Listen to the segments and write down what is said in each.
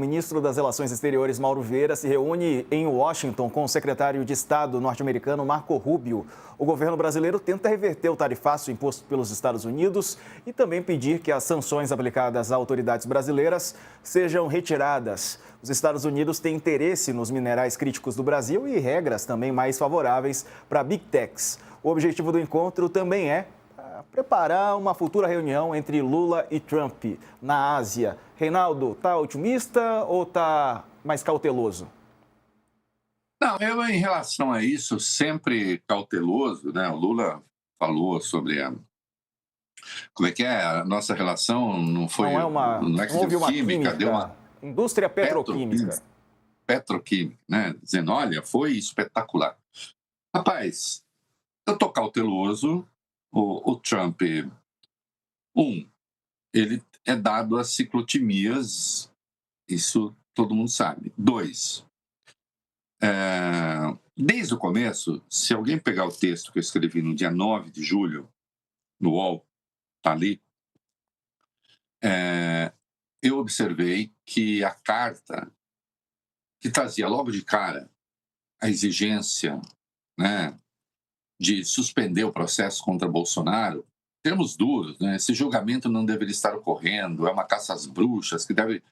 O ministro das Relações Exteriores, Mauro Vieira, se reúne em Washington com o secretário de Estado norte-americano, Marco Rubio. O governo brasileiro tenta reverter o tarifaço imposto pelos Estados Unidos e também pedir que as sanções aplicadas a autoridades brasileiras sejam retiradas. Os Estados Unidos têm interesse nos minerais críticos do Brasil e regras também mais favoráveis para Big Techs. O objetivo do encontro também é preparar uma futura reunião entre Lula e Trump na Ásia. Reinaldo, tá otimista ou tá mais cauteloso? Não, eu em relação a isso, sempre cauteloso, né? O Lula falou sobre como é que é, a nossa relação não foi, não é Não houve uma química, deu uma química, indústria petroquímica. petroquímica, petroquímica, né? Dizendo, olha, foi espetacular. Rapaz, eu tô cauteloso, o Trump, ele é dado a ciclotimias, isso todo mundo sabe. Dois, desde o começo, se alguém pegar o texto que eu escrevi no dia 9 de julho, no UOL, tá ali, eu observei que a carta, que trazia logo de cara a exigência, né, de suspender o processo contra Bolsonaro, termos duros, né, esse julgamento não deveria estar ocorrendo, é uma caça às bruxas que deve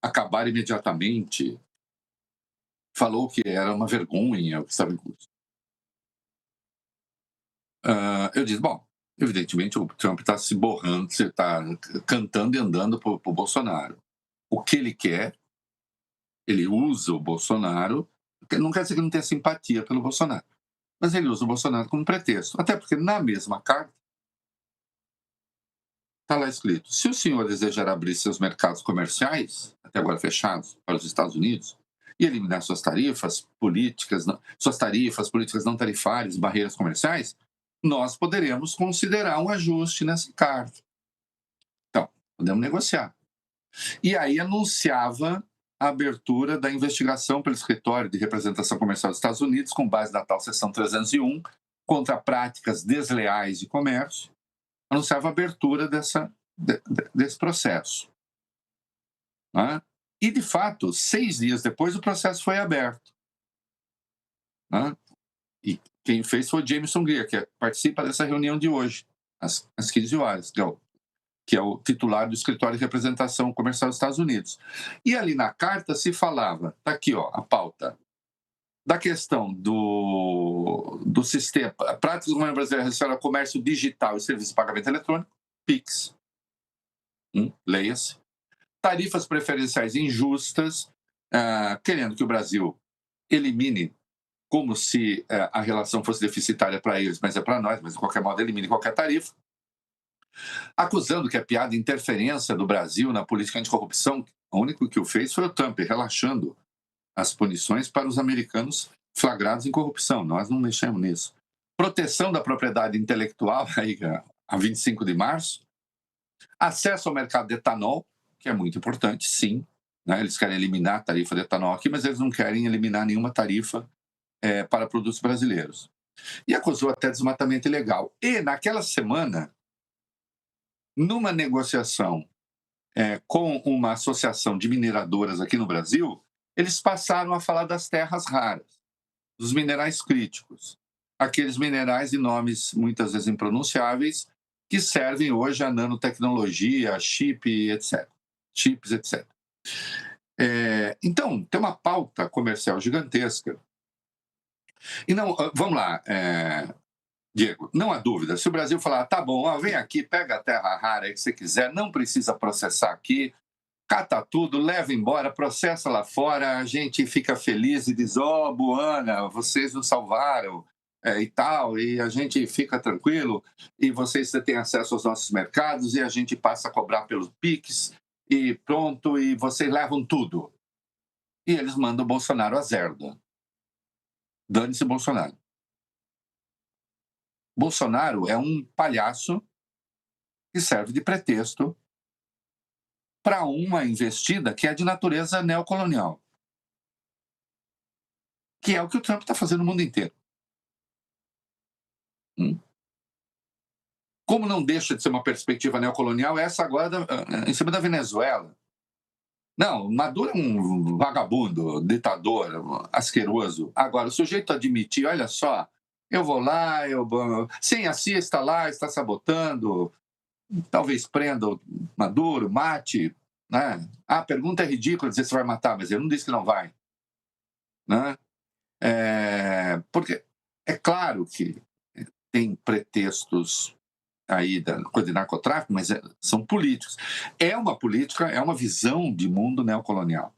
acabar imediatamente, falou que era uma vergonha o que estava em curso. Eu disse, bom, evidentemente o Trump está se borrando, você está cantando e andando para o Bolsonaro. O que ele quer, ele usa o Bolsonaro, não quer dizer que não tenha simpatia pelo Bolsonaro, mas ele usa o Bolsonaro como pretexto. Até porque na mesma carta está lá escrito, se o senhor desejar abrir seus mercados comerciais, até agora fechados, para os Estados Unidos, e eliminar suas tarifas políticas, suas tarifas políticas não tarifárias, barreiras comerciais, nós poderemos considerar um ajuste nessa carta. Então, podemos negociar. E aí anunciava a abertura da investigação pelo Escritório de Representação Comercial dos Estados Unidos, com base na tal seção 301, contra práticas desleais de comércio, anunciava a abertura desse processo. Né? E, de fato, 6 dias depois, o processo foi aberto. Né? E quem fez foi o Jameson Greer, que participa dessa reunião de hoje, às 15 horas, que é o titular do Escritório de Representação Comercial dos Estados Unidos. E ali na carta se falava, está aqui ó, a pauta, da questão do sistema, práticas do governo brasileiro relacionadas ao comércio digital e serviços de pagamento eletrônico, PIX, leia-se, tarifas preferenciais injustas, querendo que o Brasil elimine, como se a relação fosse deficitária para eles, mas é para nós, mas de qualquer modo elimine qualquer tarifa, acusando que é piada interferência do Brasil na política anticorrupção. O único que o fez foi o Trump, relaxando as punições para os americanos flagrados em corrupção. Nós não mexemos nisso. Proteção da propriedade intelectual, aí, a 25 de março. Acesso ao mercado de etanol, que é muito importante, sim. Né? Eles querem eliminar a tarifa de etanol aqui, mas eles não querem eliminar nenhuma tarifa para produtos brasileiros. E acusou até desmatamento ilegal. E, naquela semana, numa negociação com uma associação de mineradoras aqui no Brasil, eles passaram a falar das terras raras, dos minerais críticos, aqueles minerais de nomes muitas vezes impronunciáveis, que servem hoje à nanotecnologia, a chips, etc. Então, tem uma pauta comercial gigantesca. E não, vamos lá, Diego, não há dúvida, se o Brasil falar, tá bom, ó, vem aqui, pega a terra rara aí que você quiser, não precisa processar aqui, cata tudo, leva embora, processa lá fora, a gente fica feliz e diz, ó, Buana, vocês nos salvaram e tal, e a gente fica tranquilo, e vocês têm acesso aos nossos mercados, e a gente passa a cobrar pelos PIX, e pronto, e vocês levam tudo. E eles mandam o Bolsonaro a zerda. Dane-se Bolsonaro. Bolsonaro é um palhaço que serve de pretexto para uma investida que é de natureza neocolonial, que é o que o Trump está fazendo no mundo inteiro. Como não deixa de ser uma perspectiva neocolonial, essa agora em cima da Venezuela. Não, Maduro é um vagabundo, ditador, asqueroso. Agora, o sujeito admitir, olha só, eu vou lá, sem a CIA está lá, está sabotando, talvez prenda o Maduro, mate, né? A pergunta é ridícula dizer se vai matar, mas ele não disse que não vai, né? Porque é claro que tem pretextos aí da coisa de narcotráfico, mas são políticos. É uma política, é uma visão de mundo neocolonial,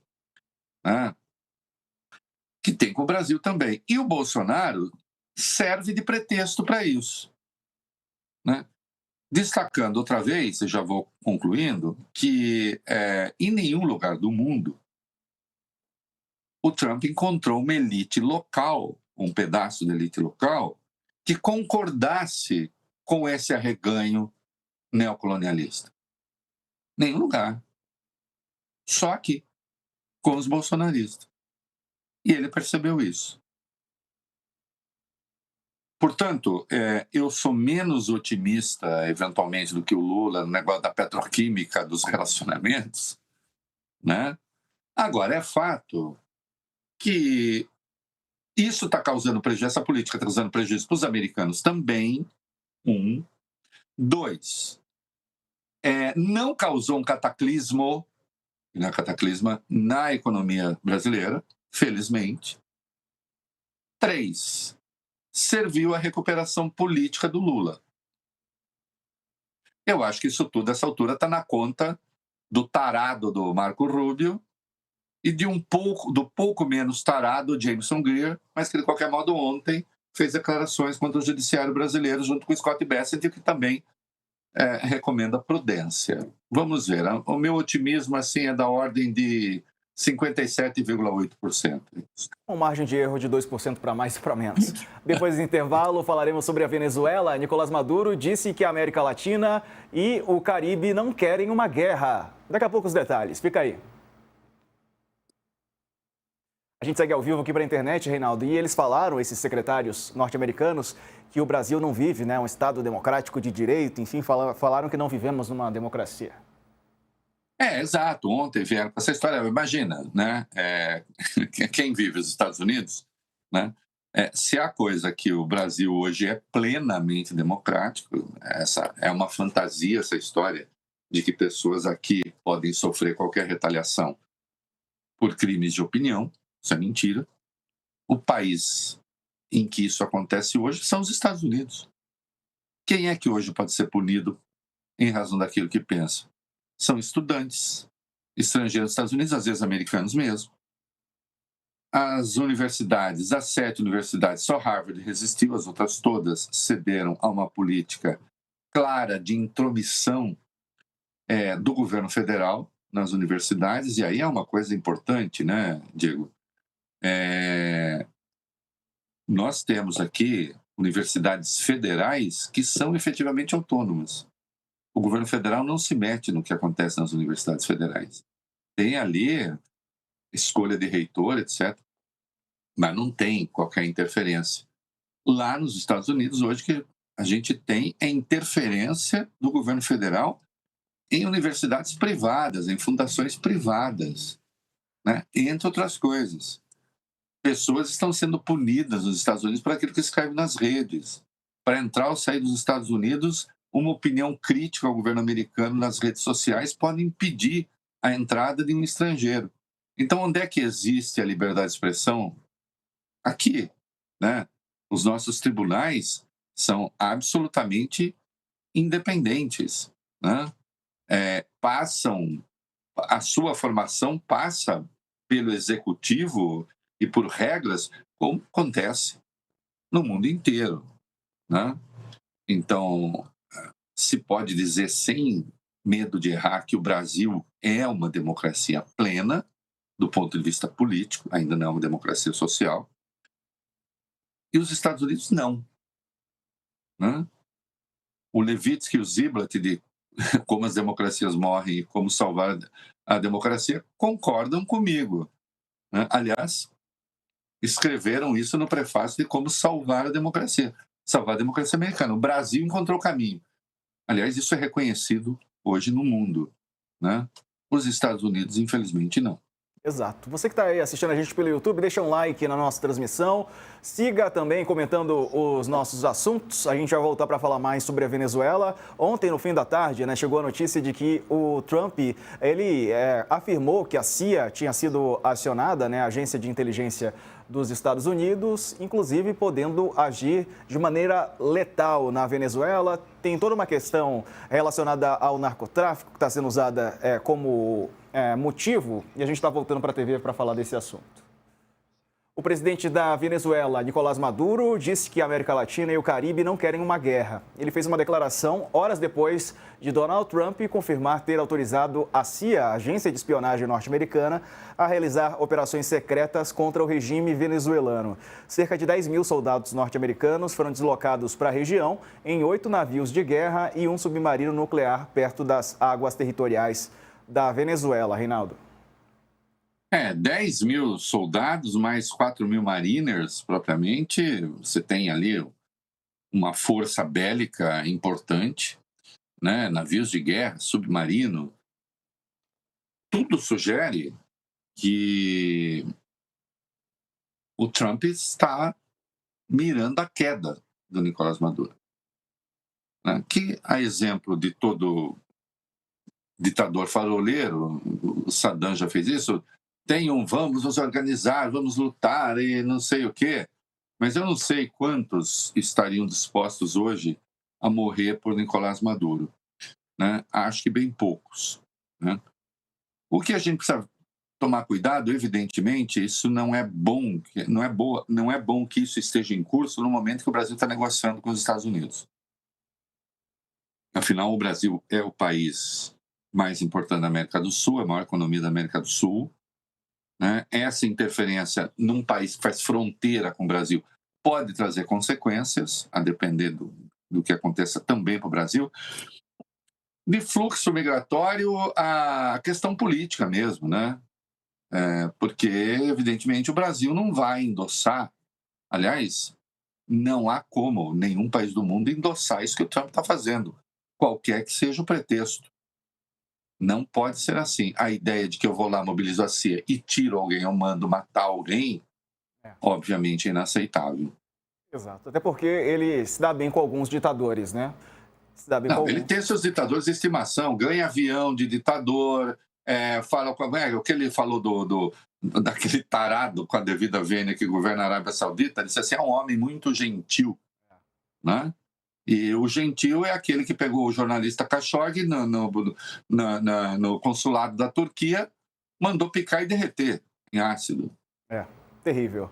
né? Que tem com o Brasil também. E o Bolsonaro serve de pretexto para isso, né? Destacando outra vez, e já vou concluindo, que em nenhum lugar do mundo o Trump encontrou uma elite local, um pedaço da elite local, que concordasse com esse arreganho neocolonialista. Nenhum lugar. Só aqui, com os bolsonaristas. E ele percebeu isso. Portanto, eu sou menos otimista, eventualmente, do que o Lula no negócio da petroquímica, dos relacionamentos, né? Agora, é fato que isso está causando prejuízo, essa política está causando prejuízo para os americanos também, um. Dois, não causou um cataclismo, na economia brasileira, felizmente. Três, serviu à recuperação política do Lula. Eu acho que isso tudo, essa altura, está na conta do tarado do Marco Rubio e do pouco menos tarado Jameson Greer, mas que, de qualquer modo, ontem fez declarações contra o judiciário brasileiro junto com Scott Bessent, que também recomenda prudência. Vamos ver, o meu otimismo assim, é da ordem de 57,8%. Com margem de erro de 2% para mais e para menos. Depois do intervalo, falaremos sobre a Venezuela. Nicolás Maduro disse que a América Latina e o Caribe não querem uma guerra. Daqui a pouco os detalhes. Fica aí. A gente segue ao vivo aqui para a internet, Reinaldo, e eles falaram, esses secretários norte-americanos, que o Brasil não vive, né, um Estado democrático de direito, enfim, falaram que não vivemos numa democracia. Exato. Ontem vieram com essa história. Imagina, né? Quem vive nos Estados Unidos, né? Se há coisa que o Brasil hoje é plenamente democrático, essa é uma fantasia, essa história de que pessoas aqui podem sofrer qualquer retaliação por crimes de opinião. Isso é mentira. O país em que isso acontece hoje são os Estados Unidos. Quem é que hoje pode ser punido em razão daquilo que pensa? São estudantes estrangeiros dos Estados Unidos, às vezes americanos mesmo. As universidades, as 7 universidades, só Harvard resistiu, as outras todas cederam a uma política clara de intromissão do governo federal nas universidades, e aí é uma coisa importante, né, Diego? Nós temos aqui universidades federais que são efetivamente autônomas. O governo federal não se mete no que acontece nas universidades federais. Tem ali escolha de reitor, etc., mas não tem qualquer interferência. Lá nos Estados Unidos, hoje, que a gente tem é interferência do governo federal em universidades privadas, em fundações privadas, né? Entre outras coisas. Pessoas estão sendo punidas nos Estados Unidos por aquilo que escreve nas redes. Para entrar ou sair dos Estados Unidos, uma opinião crítica ao governo americano nas redes sociais pode impedir a entrada de um estrangeiro. Então, onde é que existe a liberdade de expressão? Aqui, né? Os nossos tribunais são absolutamente independentes, né? A sua formação passa pelo executivo e por regras, como acontece no mundo inteiro, né? Então, se pode dizer sem medo de errar que o Brasil é uma democracia plena do ponto de vista político, ainda não é uma democracia social, e os Estados Unidos não, né? O Levitsky e o Ziblatt de como as democracias morrem e como salvar a democracia concordam comigo, né? Aliás, escreveram isso no prefácio de como salvar a democracia americana. O Brasil encontrou o caminho. Aliás, isso é reconhecido hoje no mundo, né? Os Estados Unidos, infelizmente, não. Exato. Você que está aí assistindo a gente pelo YouTube, deixa um like na nossa transmissão. Siga também comentando os nossos assuntos. A gente vai voltar para falar mais sobre a Venezuela. Ontem, no fim da tarde, chegou a notícia de que o Trump, ele afirmou que a CIA tinha sido acionada, a Agência de Inteligência dos Estados Unidos, inclusive podendo agir de maneira letal na Venezuela. Tem toda uma questão relacionada ao narcotráfico que está sendo usada como motivo, e a gente está voltando para a TV para falar desse assunto. O presidente da Venezuela, Nicolás Maduro, disse que a América Latina e o Caribe não querem uma guerra. Ele fez uma declaração horas depois de Donald Trump confirmar ter autorizado a CIA, a Agência de Espionagem Norte-Americana, a realizar operações secretas contra o regime venezuelano. Cerca de 10 mil soldados norte-americanos foram deslocados para a região em 8 navios de guerra e um submarino nuclear perto das águas territoriais da Venezuela. Reinaldo. 10 mil soldados, mais 4 mil mariners, propriamente. Você tem ali uma força bélica importante, né? Navios de guerra, submarino. Tudo sugere que o Trump está mirando a queda do Nicolás Maduro, né? Que, a exemplo de todo ditador faroleiro, o Saddam já fez isso, vamos nos organizar, vamos lutar e não sei o quê. Mas eu não sei quantos estariam dispostos hoje a morrer por Nicolás Maduro, né? Acho que bem poucos, né? O que a gente precisa tomar cuidado, evidentemente, isso não é bom, não é bom que isso esteja em curso no momento que o Brasil está negociando com os Estados Unidos. Afinal, o Brasil é o país mais importante da América do Sul, a maior economia da América do Sul, né? Essa interferência num país que faz fronteira com o Brasil pode trazer consequências, a depender do que aconteça também para o Brasil. De fluxo migratório, a questão política mesmo, né? Porque, evidentemente, o Brasil não vai endossar, aliás, não há como nenhum país do mundo endossar isso que o Trump está fazendo, qualquer que seja o pretexto. Não pode ser assim. A ideia de que eu vou lá, mobilizo a CIA e tiro alguém, eu mando matar alguém, obviamente é inaceitável. Exato. Até porque ele se dá bem com alguns ditadores, né? Se dá bem com Ele alguns. tem seus ditadores de estimação, ganha avião de ditador, fala o que ele falou daquele tarado com a devida vênia que governa a Arábia Saudita, ele disse assim, é um homem muito gentil, né? E o gentil é aquele que pegou o jornalista Khashoggi no consulado da Turquia, mandou picar e derreter em ácido. Terrível.